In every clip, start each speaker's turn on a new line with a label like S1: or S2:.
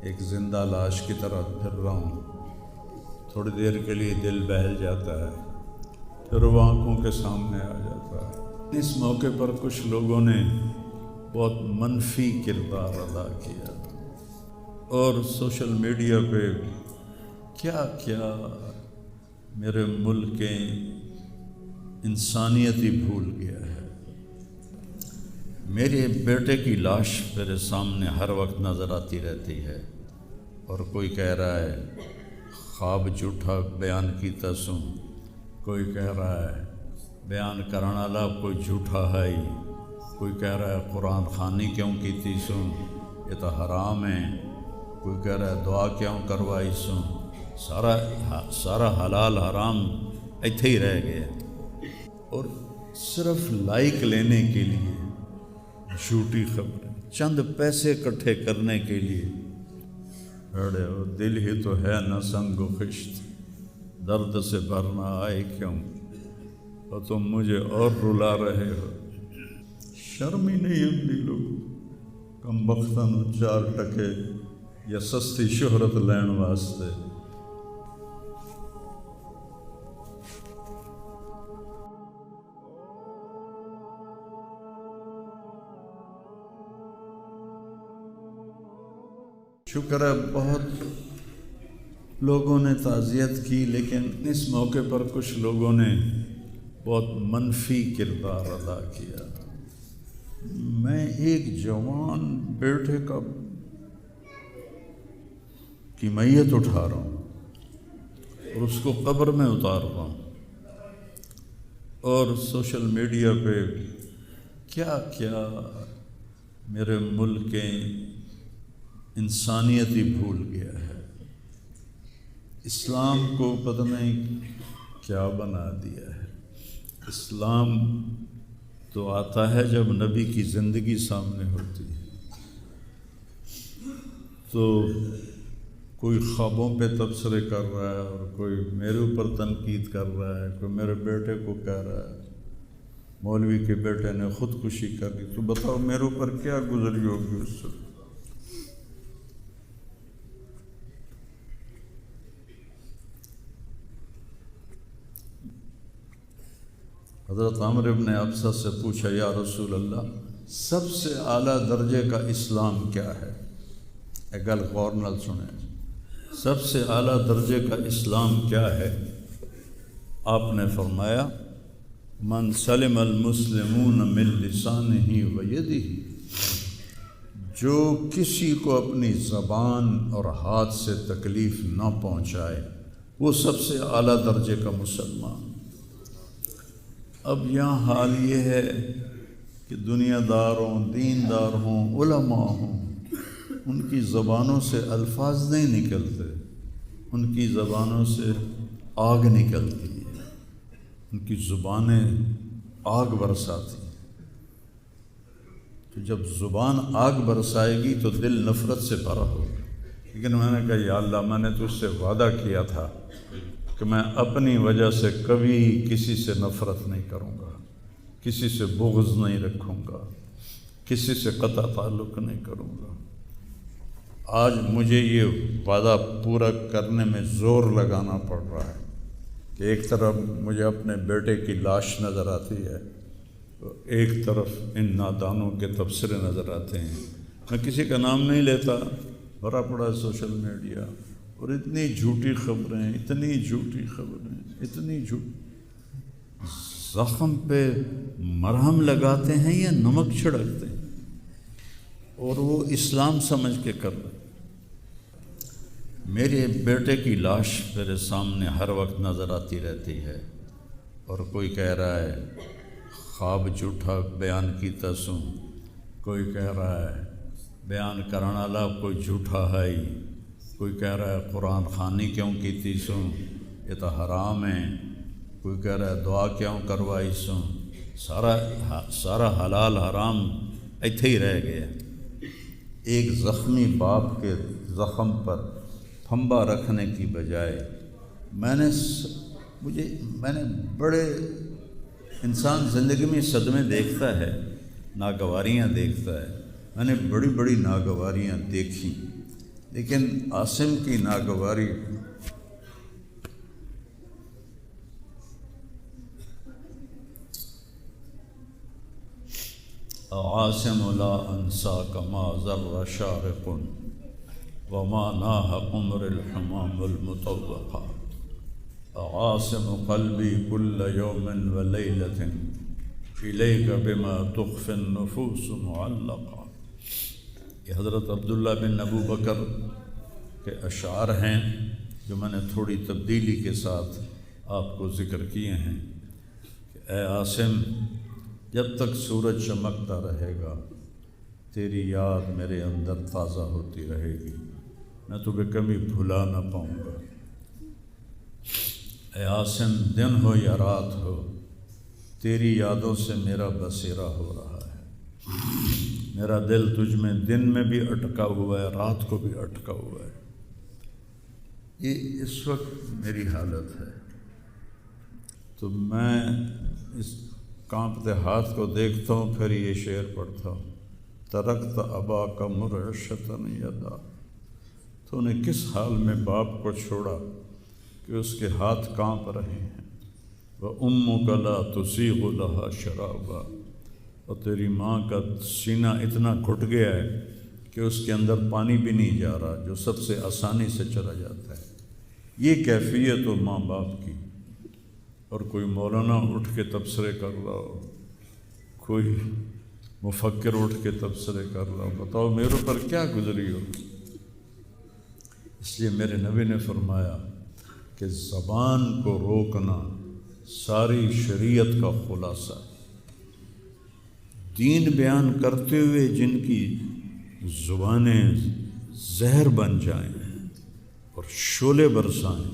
S1: ایک زندہ لاش کی طرح پھر رہا ہوں۔ تھوڑی دیر کے لیے دل بہل جاتا ہے، پھر وہ آنکھوں کے سامنے آ جاتا ہے۔ اس موقع پر کچھ لوگوں نے بہت منفی کردار ادا کیا اور سوشل میڈیا پہ کیا کیا میرے ملک کے انسانیت ہی بھول گیا ہے۔ میرے بیٹے کی لاش میرے سامنے ہر وقت نظر آتی رہتی ہے، اور کوئی کہہ رہا ہے خواب جھوٹا بیان کیتا سوں، کوئی کہہ رہا ہے بیان کرنے والا کوئی جھوٹا ہے ہی، کوئی کہہ رہا ہے قرآن خوانی کیوں کیتی سوں، یہ تو حرام ہے، کوئی کہہ رہا ہے دعا کیوں کروائی سوں۔ سارا حلال حرام ایتھے ہی رہ گیا، اور صرف لائک لینے کے لیے جھوٹی خبریں، چند پیسے اکٹھے کرنے کے لیے بڑے ہو۔ دل ہی تو ہے نہ سنگ و خشت، درد سے بھرنا آئے کیوں، اور تم مجھے اور رلا رہے ہو۔ شرم ہی نہیں آتی لوگ کم بختاں نوں 4 ٹکے یا سستی شہرت لین واسطے۔ شکر ہے بہت لوگوں نے تعزیت کی، لیکن اس موقع پر کچھ لوگوں نے بہت منفی کردار ادا کیا۔ میں ایک جوان بیٹے کی میت اٹھا رہا ہوں اور اس کو قبر میں اتار رہا ہوں، اور سوشل میڈیا پہ کیا کیا میرے ملک کے انسانیت ہی بھول گیا ہے۔ اسلام کو پتہ نہیں کیا بنا دیا ہے۔ اسلام تو آتا ہے جب نبی کی زندگی سامنے ہوتی ہے، تو کوئی خوابوں پہ تبصرے کر رہا ہے، اور کوئی میرے اوپر تنقید کر رہا ہے، کوئی میرے بیٹے کو کہہ رہا ہے مولوی کے بیٹے نے خودکشی کر لی، تو بتاؤ میرے اوپر کیا گزری ہوگی اس سے۔ حضرت عمرو بن ابسہ سے پوچھا یا رسول اللہ، سب سے اعلیٰ درجے کا اسلام کیا ہے؟ ایک گل غور نال سنیں، سب سے اعلیٰ درجے کا اسلام کیا ہے؟ آپ نے فرمایا من سلم المسلمون من لسانہ و یدہ، جو کسی کو اپنی زبان اور ہاتھ سے تکلیف نہ پہنچائے وہ سب سے اعلیٰ درجے کا مسلمان۔ اب یہاں حال یہ ہے کہ دنیا دار ہوں، دین دار ہوں، علماء ہوں، ان کی زبانوں سے الفاظ نہیں نکلتے، ان کی زبانوں سے آگ نکلتی ہے، ان کی زبانیں آگ برساتی ہیں۔ تو جب زبان آگ برسائے گی تو دل نفرت سے بھرا ہوگا، لیکن میں نے کہا یا اللہ، میں نے تجھ سے وعدہ کیا تھا کہ میں اپنی وجہ سے کبھی کسی سے نفرت نہیں کروں گا، کسی سے بغض نہیں رکھوں گا، کسی سے قطع تعلق نہیں کروں گا۔ آج مجھے یہ وعدہ پورا کرنے میں زور لگانا پڑ رہا ہے کہ ایک طرف مجھے اپنے بیٹے کی لاش نظر آتی ہے، ایک طرف ان نادانوں کے تبصرے نظر آتے ہیں۔ میں کسی کا نام نہیں لیتا، بھرا پڑا ہے سوشل میڈیا، اور اتنی جھوٹی خبریں، اتنی جھوٹی خبریں، اتنی زخم پہ مرہم لگاتے ہیں یا نمک چھڑکتے ہیں، اور وہ اسلام سمجھ کے کر رہے۔ میرے بیٹے کی لاش میرے سامنے ہر وقت نظر آتی رہتی ہے، اور کوئی کہہ رہا ہے خواب جھوٹا بیان کیتا سوں، کوئی کہہ رہا ہے بیان کرنے والا کوئی جھوٹا ہے ہی، کوئی کہہ رہا ہے قرآن خوانی کیوں کیتی سوں، یہ تو حرام ہے، کوئی کہہ رہا ہے دعا کیوں کروائی سوں۔ سارا حلال حرام ایتھے ہی رہ گیا۔ ایک زخمی باپ کے زخم پر پھنبا رکھنے کی بجائے میں نے بڑے انسان زندگی میں صدمے دیکھتا ہے، ناگواریاں دیکھتا ہے، میں نے بڑی بڑی ناگواریاں دیکھی، لیکن عاصم کی ناگواری عاصم لا انساک ما ذر شارق وما ناہ عمر الحمام المطوقہ عاصم قلبی کل یوم ولیلۃ الیک بما تخفی النفوس معلقہ۔ یہ حضرت عبداللہ بن ابو بکر کے اشعار ہیں جو میں نے تھوڑی تبدیلی کے ساتھ آپ کو ذکر کیے ہیں کہ اے عاصم، جب تک سورج چمکتا رہے گا تیری یاد میرے اندر تازہ ہوتی رہے گی، میں تمہیں کبھی بھلا نہ پاؤں گا۔ اے عاصم، دن ہو یا رات ہو تیری یادوں سے میرا بسیرا ہو رہا ہے، میرا دل تجھ میں دن میں بھی اٹکا ہوا ہے، رات کو بھی اٹکا ہوا ہے۔ یہ اس وقت میری حالت ہے۔ تو میں اس کانپتے ہاتھ کو دیکھتا ہوں، پھر یہ شعر پڑھتا ہوں، ترکت اباک مرعشۃ یدا، تو نے کس حال میں باپ کو چھوڑا کہ اس کے ہاتھ کانپ رہے ہیں، وَأُمُّكَ لَا تُسِيغُ لَهَا شَرَابًا، اور تیری ماں کا سینہ اتنا گھٹ گیا ہے کہ اس کے اندر پانی بھی نہیں جا رہا جو سب سے آسانی سے چلا جاتا ہے۔ یہ کیفیت ہو ماں باپ کی، اور کوئی مولانا اٹھ کے تبصرے کر رہا ہو، کوئی مفکر اٹھ کے تبصرے کر رہا ہو، بتاؤ میرے اوپر کیا گزری ہو۔ اس لیے میرے نبی نے فرمایا کہ زبان کو روکنا ساری شریعت کا خلاصہ ہے۔ دین بیان کرتے ہوئے جن کی زبانیں زہر بن جائیں اور شعلے برسائیں،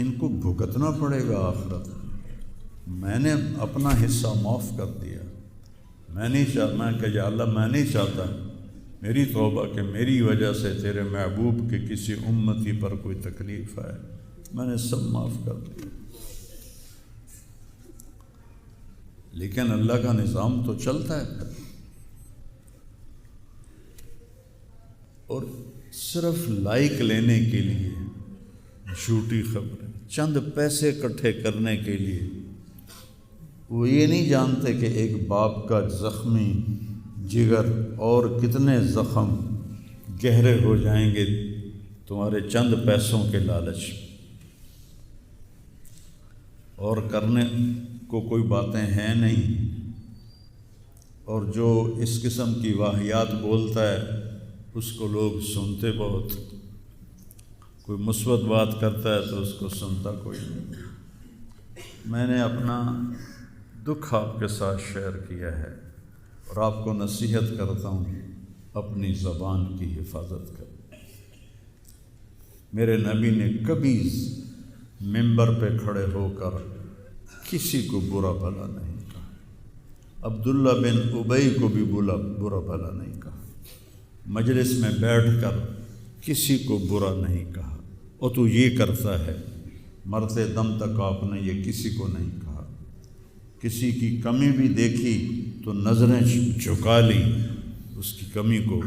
S1: ان کو بھگتنا پڑے گا آخرت میں۔ میں نے اپنا حصہ معاف کر دیا، میں کہ یا اللہ میں نہیں چاہتا میری توبہ کہ میری وجہ سے تیرے محبوب کے کسی امتی پر کوئی تکلیف آئے، میں نے سب معاف کر دیا۔ لیکن اللہ کا نظام تو چلتا ہے پھر، اور صرف لائک لینے کے لیے جھوٹی خبریں، چند پیسے اکٹھے کرنے کے لیے، وہ یہ نہیں جانتے کہ ایک باپ کا زخمی جگر اور کتنے زخم گہرے ہو جائیں گے تمہارے چند پیسوں کے لالچ، اور کرنے کو کوئی باتیں ہیں نہیں، اور جو اس قسم کی واہیات بولتا ہے اس کو لوگ سنتے بہت، کوئی مثبت بات کرتا ہے تو اس کو سنتا کوئی نہیں۔ میں نے اپنا دکھ آپ کے ساتھ شیئر کیا ہے، اور آپ کو نصیحت کرتا ہوں اپنی زبان کی حفاظت کریں۔ میرے نبی نے کبھی ممبر پہ کھڑے ہو کر کسی کو برا بھلا نہیں کہا، عبداللہ بن ابی کو بھی برا بھلا نہیں کہا، مجلس میں بیٹھ کر کسی کو برا نہیں کہا، اور تو یہ کرتا ہے، مرتے دم تک آپ نے یہ کسی کو نہیں کہا۔ کسی کی کمی بھی دیکھی تو نظریں جھکا لی، اس کی کمی کو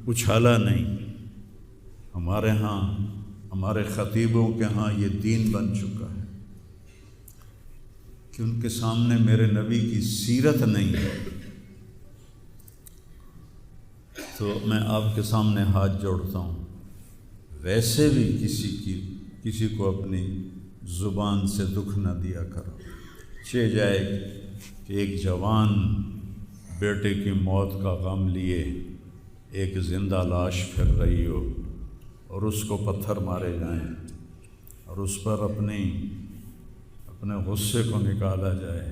S1: اچھالا نہیں۔ ہمارے ہاں، ہمارے خطیبوں کے ہاں یہ دین بن چکا ہے کہ ان کے سامنے میرے نبی کی سیرت نہیں ہے، تو میں آپ کے سامنے ہاتھ جوڑتا ہوں، ویسے بھی کسی کو اپنی زبان سے دکھ نہ دیا کرو۔ چہ جائے کہ ایک جوان بیٹے کی موت کا غم لیے ایک زندہ لاش پھر رہی ہو، اور اس کو پتھر مارے جائیں، اور اس پر اپنے غصے کو نکالا جائے،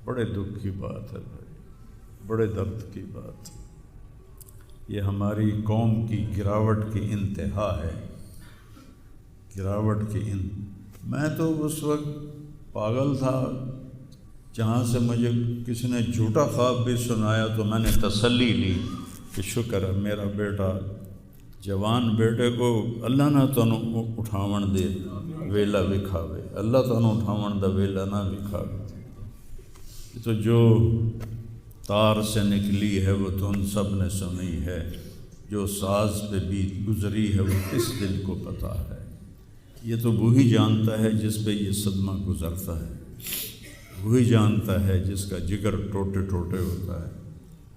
S1: بڑے دکھ کی بات ہے بھائی، بڑے درد کی بات۔ یہ ہماری قوم کی گراوٹ کی انتہا ہے، گراوٹ کی میں تو اس وقت پاگل تھا، جہاں سے مجھے کسی نے جھوٹا خواب بھی سنایا تو میں نے تسلی لی کہ شکر ہے میرا بیٹا، جوان بیٹے کو اللہ نہ تنوں اٹھاون دے ویلا وکھاوے، اللہ تنوں اٹھاون دا ویلا نہ وکھاوے۔ تو جو تار سے نکلی ہے وہ تم سب نے سنی ہے، جو ساز پہ بیت گزری ہے وہ کس دل کو پتہ ہے۔ یہ تو وہی جانتا ہے جس پہ یہ صدمہ گزرتا ہے، وہی جانتا ہے جس کا جگر ٹوٹے ٹوٹے ہوتا ہے۔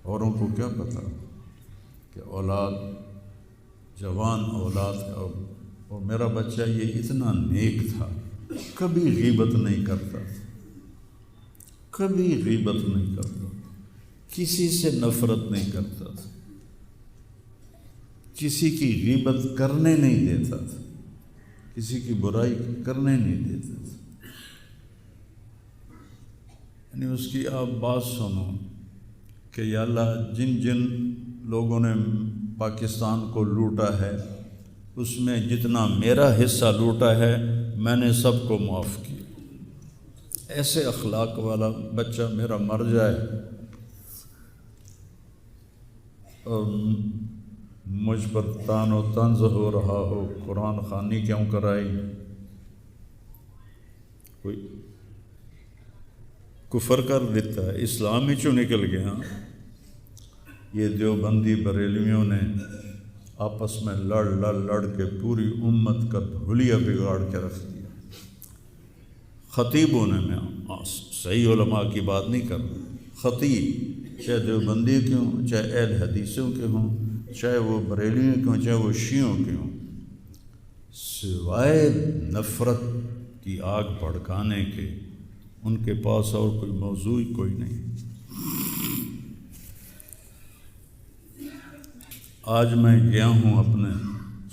S1: اوروں کو کیا پتہ کہ اولاد، جوان اولاد کا، اور میرا بچہ یہ اتنا نیک تھا، کبھی غیبت نہیں کرتا تھا، کبھی غیبت نہیں کرتا، کسی سے نفرت نہیں کرتا تھا، کسی کی غیبت کرنے نہیں دیتا تھا، کسی کی برائی کرنے نہیں دیتا تھا۔ یعنی اس کی آپ بات سنو کہ یا اللہ جن جن لوگوں نے پاکستان کو لوٹا ہے اس میں جتنا میرا حصہ لوٹا ہے میں نے سب کو معاف کیا۔ ایسے اخلاق والا بچہ میرا مر جائے اور مجھ پر تان و طنز ہو رہا ہو، قرآن خوانی کیوں کرائی، کوئی کفر کر دیتا ہے، اسلام ہی چوں نکل گیا۔ یہ دیوبندی بریلویوں نے آپس میں لڑ کے پوری امت کا حلیہ بگاڑ کے رکھ دیا۔ خطیبوں نے، میں صحیح علماء کی بات نہیں کر رہا، خطیب چاہے دیوبندی کے ہوں، چاہے اہل حدیثوں کے ہوں، چاہے وہ بریلویوں کے ہوں، چاہے وہ شیعوں کے ہوں، سوائے نفرت کی آگ بھڑکانے کے ان کے پاس اور کوئی موضوع ہی کوئی نہیں۔ آج میں گیا ہوں اپنے،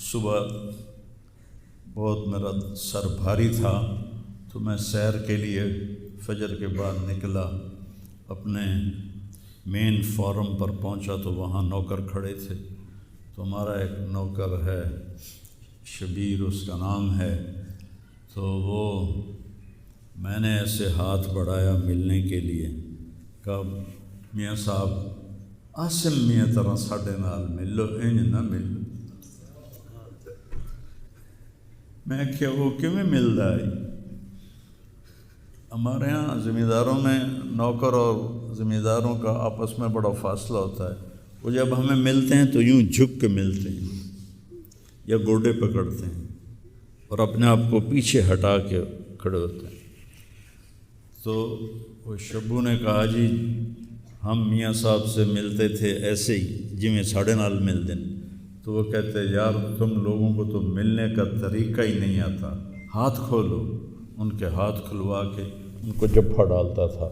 S1: صبح بہت میرا سر بھاری تھا تو میں سیر کے لیے فجر کے بعد نکلا، اپنے مین فارم پر پہنچا تو وہاں نوکر کھڑے تھے، تو ہمارا ایک نوکر ہے شبیر اس کا نام ہے، تو وہ میں نے ایسے ہاتھ بڑھایا ملنے کے لیے، کہا میاں صاحب آسم میاں طرح ساڈے نال مل لو، انج نہ مل لو۔ میں کیا وہ کیوں ملتا ہے؟ ہمارے ہاں زمینداروں میں نوکر اور زمینداروں کا آپس میں بڑا فاصلہ ہوتا ہے، وہ جب ہمیں ملتے ہیں تو یوں جھک کے ملتے ہیں یا گوڈے پکڑتے ہیں اور اپنے آپ کو پیچھے ہٹا کے کھڑے ہوتے ہیں۔ تو وہ شبو نے کہا جی ہم میاں صاحب سے ملتے تھے ایسے ہی جی میں ساڑھے نال ملتے ہیں، تو وہ کہتے یار تم لوگوں کو تو ملنے کا طریقہ ہی نہیں آتا، ہاتھ کھولو۔ ان کے ہاتھ کھلوا کے ان کو جپھا ڈالتا تھا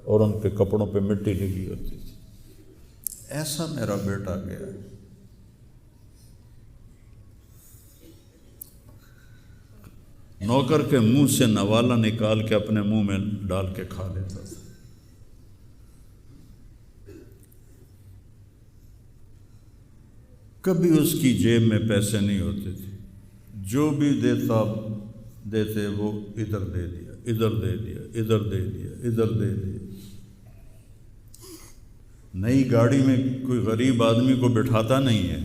S1: اور ان کے کپڑوں پہ مٹی لگی ہوتی تھی۔ ایسا میرا بیٹا گیا۔ نوکر کے منہ سے نوالا نکال کے اپنے منہ میں ڈال کے کھا لیتا تھا۔ کبھی اس کی جیب میں پیسے نہیں ہوتے تھے، جو بھی دیتے وہ ادھر دے دیا، ادھر دے دیا، ادھر دے دیا، ادھر دے دیا۔ نئی گاڑی میں کوئی غریب آدمی کو بٹھاتا نہیں ہے،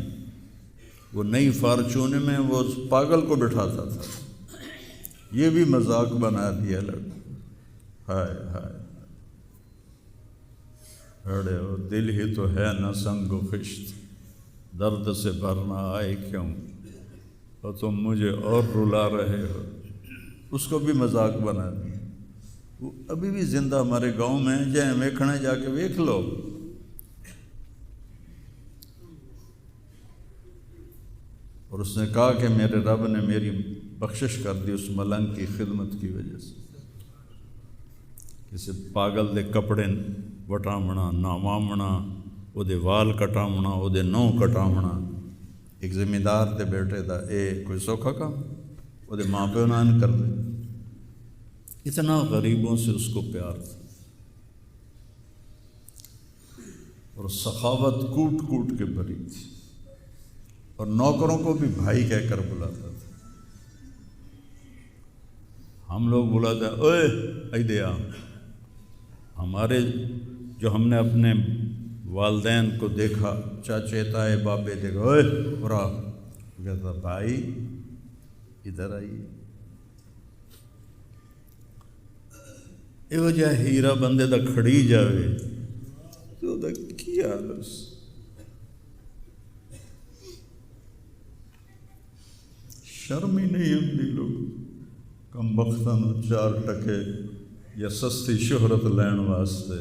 S1: وہ نئی فارچون میں وہ پاگل کو بٹھاتا تھا۔ یہ بھی مذاق بنا دیا لڑکا، ہائے ہائے ارے وہ دل ہی تو ہے نہ سنگ و خشت، درد سے بھرنا آئے کیوں اور تم مجھے اور رلا رہے ہو۔ اس کو بھی مذاق بنا دیا۔ وہ ابھی بھی زندہ ہمارے گاؤں میں جائیں ویکھنے جا کے ویکھ لو۔ اور اس نے کہا کہ میرے رب نے میری بخشش کر دی اس ملنگ کی خدمت کی وجہ سے۔ کسی پاگل دے کپڑے وٹامنا، ناوامنا، وہ دے وال کٹامنا، وہ دے نو کٹامنا، ایک زمیندار دے بیٹے دا اے کوئی سوکھا کام، وہ دے ماں پیو نان کر دے۔ اتنا غریبوں سے اس کو پیار تھا، اور سخاوت کوٹ کوٹ کے بھری تھی، اور نوکروں کو بھی بھائی کہہ کر بلاتا تھا۔ ہم لوگ بلاتے ہیں اوئے ایدیا، ہمارے جو ہم نے اپنے والدین کو دیکھا، چاچے تائے بابے دیکھا، اوئے برا، کہتا بھائی ادھر آئیے۔ یہ وجہ ہیرا بندے دا کھڑی جاوے تو دا کیا بس شرم ہی نہیں آتی لوگ کم بختاں چار ٹکے یا سستی شہرت لین واسطے